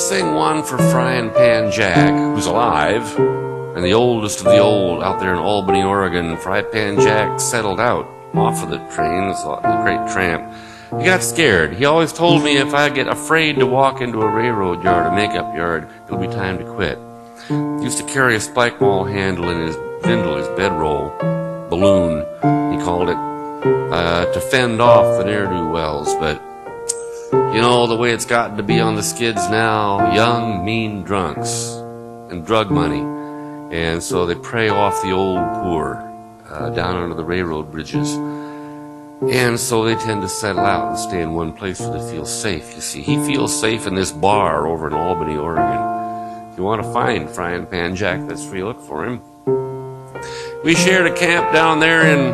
sing one for Frying Pan Jack, who's alive, and the oldest of the old out there in Albany, Oregon. Fry Pan Jack settled out off of the train, the great tramp. He got scared. He always told me if I get afraid to walk into a railroad yard, a makeup yard, it'll be time to quit. He used to carry a spike ball handle in his bindle, his bedroll, balloon, he called it, to fend off the ne'er-do-wells. But, you know, the way it's gotten to be on the skids now, young, mean drunks and drug money. And so they prey off the old poor down under the railroad bridges. And so they tend to settle out and stay in one place where they feel safe, you see. He feels safe in this bar over in Albany, Oregon. If you want to find Frying Pan Jack, that's where you look for him. We shared a camp down there in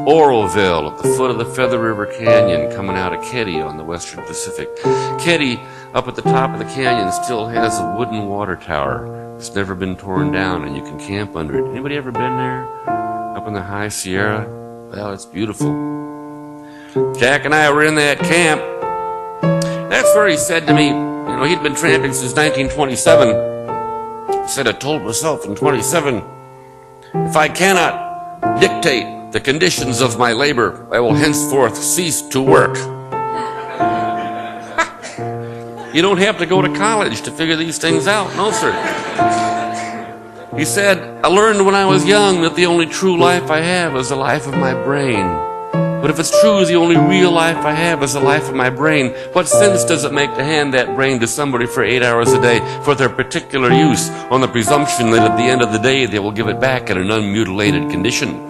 Oroville at the foot of the Feather River Canyon coming out of Keddy on the Western Pacific. Keddy, up at the top of the canyon, still has a wooden water tower. It's never been torn down, and you can camp under it. Anybody ever been there? Up in the high Sierra? Well, it's beautiful. Jack and I were in that camp. That's where he said to me, you know, he'd been tramping since 1927. He said, I told myself in 27, if I cannot dictate the conditions of my labor, I will henceforth cease to work. You don't have to go to college to figure these things out. No, sir. He said, I learned when I was young that the only true life I have is the life of my brain. But if it's true the only real life I have is the life of my brain, what sense does it make to hand that brain to somebody for 8 hours a day for their particular use on the presumption that at the end of the day they will give it back in an unmutilated condition?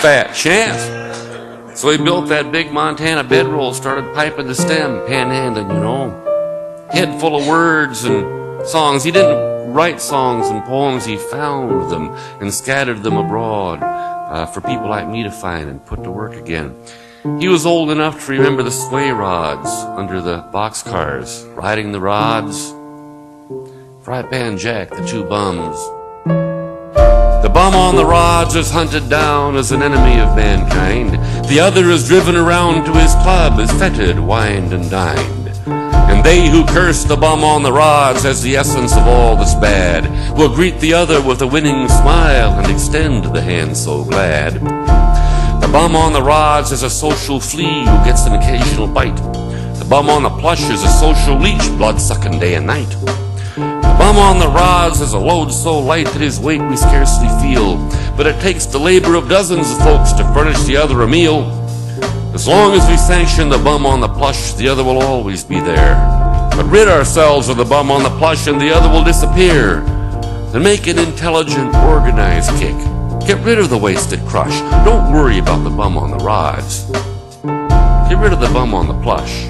Fat chance. So he built that big Montana bedroll, started piping the stem, panhandling, you know. Head full of words and songs. He didn't write songs and poems, he found them and scattered them abroad for people like me to find and put to work again. He was old enough to remember the sway rods under the boxcars, riding the rods. Fry Pan Jack, the two bums. The bum on the rods is hunted down as an enemy of mankind. The other is driven around to his club, is feted, wined, and dined. And they who curse the bum on the rods as the essence of all that's bad will greet the other with a winning smile and extend the hand so glad. The bum on the rods is a social flea who gets an occasional bite. The bum on the plush is a social leech, blood-sucking day and night. The bum on the rods is a load so light that his weight we scarcely feel, but it takes the labor of dozens of folks to furnish the other a meal. As long as we sanction the bum on the plush, the other will always be there. But rid ourselves of the bum on the plush and the other will disappear. Then make an intelligent, organized kick. Get rid of the wasted crush. Don't worry about the bum on the rods. Get rid of the bum on the plush.